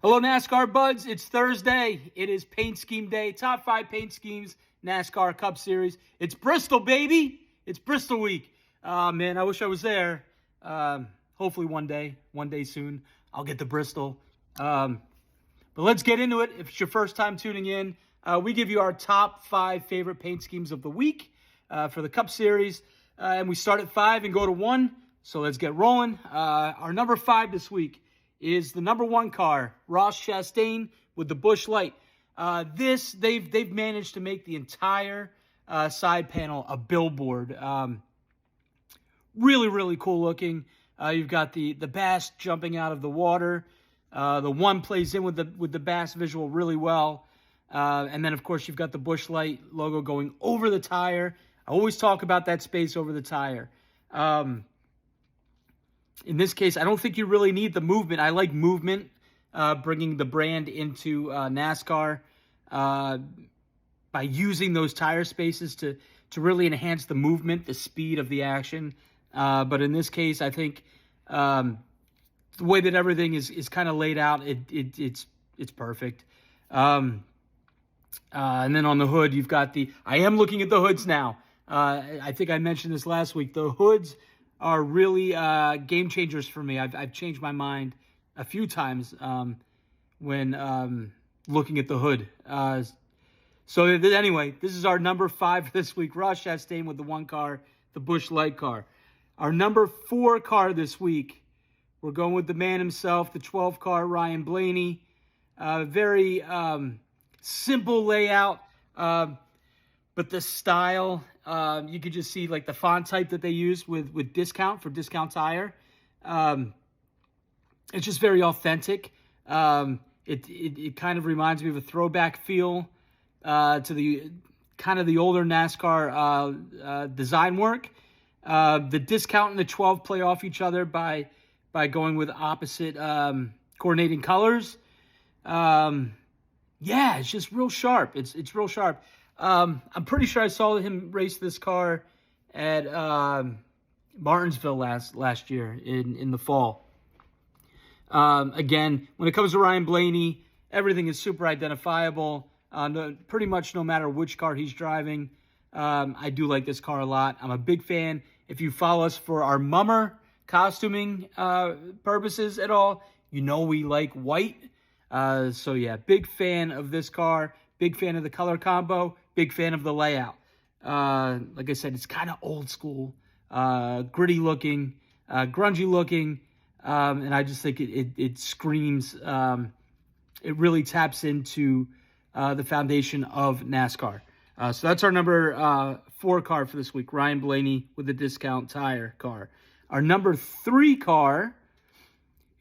Hello, NASCAR buds. It's Thursday. It is paint scheme day. Top 5 paint schemes, NASCAR Cup Series. It's Bristol, baby. It's Bristol week. Man, I wish I was there. Hopefully one day soon, I'll get to Bristol. But let's get into it. If it's your first time tuning in, we give you our top 5 favorite paint schemes of the week for the Cup Series. And we start at 5 and go to 1. So let's get rolling. Our number 5 this week is the number 1 car, Ross Chastain with the Busch Light. They've managed to make the entire side panel a billboard. Really, really cool looking. You've got the bass jumping out of the water. The one plays in with the bass visual really well. And then, of course, you've got the Busch Light logo going over the tire. I always talk about that space over the tire. In this case, I don't think you really need the movement. I like movement, bringing the brand into NASCAR by using those tire spaces to really enhance the movement, the speed of the action. But in this case, I think the way that everything is kind of laid out, it's perfect. And then on the hood, you've got I am looking at the hoods now. I think I mentioned this last week. The hoods are really game changers for me. I've changed my mind a few times when looking at the hood. So anyway, this is our number 5 this week. Ross Chastain with the 1 car, the Busch Light car. Our number 4 car this week, we're going with the man himself, the 12 car, Ryan Blaney. Very simple layout, but the style, you could just see like the font type that they use with Discount for Discount Tire. It's just very authentic. It kind of reminds me of a throwback feel to the kind of the older NASCAR design work. The Discount and the 12 play off each other by going with opposite coordinating colors. Yeah, it's just real sharp. It's real sharp. I'm pretty sure I saw him race this car at Martinsville last year in the fall. Again, when it comes to Ryan Blaney, everything is super identifiable. Pretty much no matter which car he's driving. I do like this car a lot. I'm a big fan. If you follow us for our Mummer costuming purposes at all, you know we like white. So yeah, big fan of this car. Big fan of the color combo. Big fan of the layout. Like I said, it's kind of old school, gritty looking, grungy looking, and I just think it screams. It really taps into the foundation of NASCAR. So that's our number 4 car for this week, Ryan Blaney with the Discount Tire car. Our number 3 car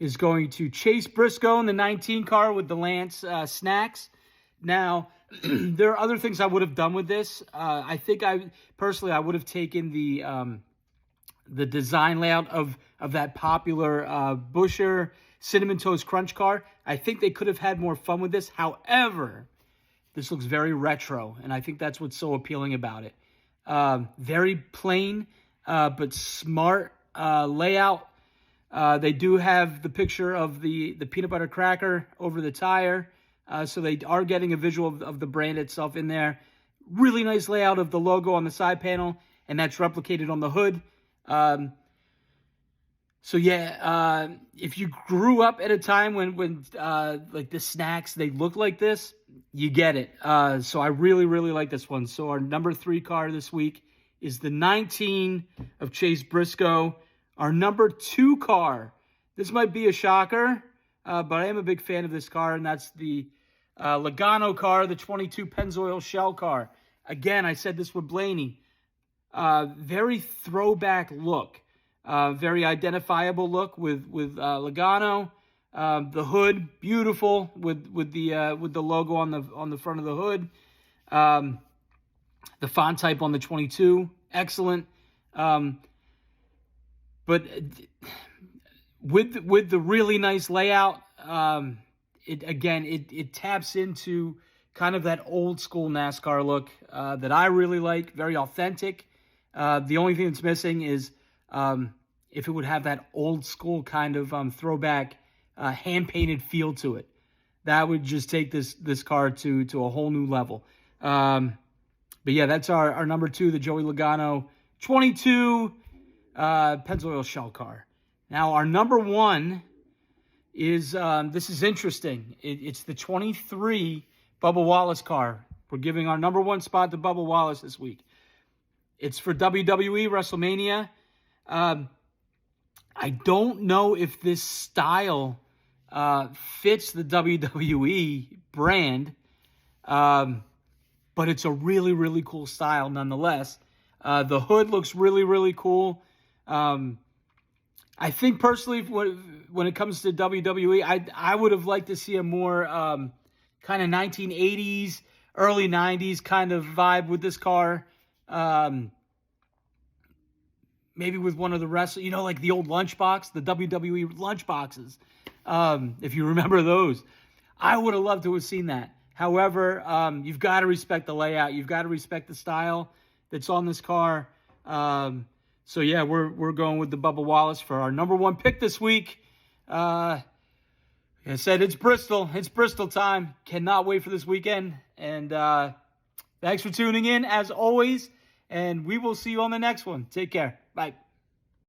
is going to Chase Briscoe in the 19 car with the Lance snacks. Now, there are other things I would have done with this. I think I would have taken the design layout of that popular Buescher Cinnamon Toast Crunch car. I think they could have had more fun with this. However, this looks very retro, and I think that's what's so appealing about it. Very plain, but smart layout. They do have the picture of the peanut butter cracker over the tire. So they are getting a visual of the brand itself in there. Really nice layout of the logo on the side panel, and that's replicated on the hood. So yeah, if you grew up at a time when like the snacks, they look like this, you get it. So I really, really like this one. So our number 3 car this week is the 19 of Chase Briscoe. Our number 2 car, this might be a shocker, but I am a big fan of this car, and that's the Logano car, the 22 Pennzoil Shell car. Again, I said this with Blaney. Very throwback look, very identifiable look with Logano. The hood, beautiful with the logo on the front of the hood. The font type on the 22, excellent. But with the really nice layout, it taps into kind of that old school NASCAR look that I really like, very authentic. The only thing that's missing is if it would have that old school kind of throwback hand-painted feel to it. that would just take this car to a whole new level. But yeah, that's our number 2, the Joey Logano 22 Pennzoil shell car. Now, our number 1 is, this is interesting. It's the 23 Bubba Wallace car. We're giving our number 1 spot to Bubba Wallace this week. It's for WWE WrestleMania. I don't know if this style fits the WWE brand, but it's a really, really cool style nonetheless. The hood looks really, really cool. I think personally, when it comes to WWE, I would have liked to see a more kind of 1980s, early 90s kind of vibe with this car. Maybe with one of the wrestlers, like the old lunchbox, the WWE lunchboxes. If you remember those, I would have loved to have seen that. However, you've got to respect the layout. You've got to respect the style that's on this car. So yeah, we're going with the Bubba Wallace for our number 1 pick this week. Like I said, it's Bristol. It's Bristol time. Cannot wait for this weekend. And thanks for tuning in, as always. And we will see you on the next one. Take care. Bye.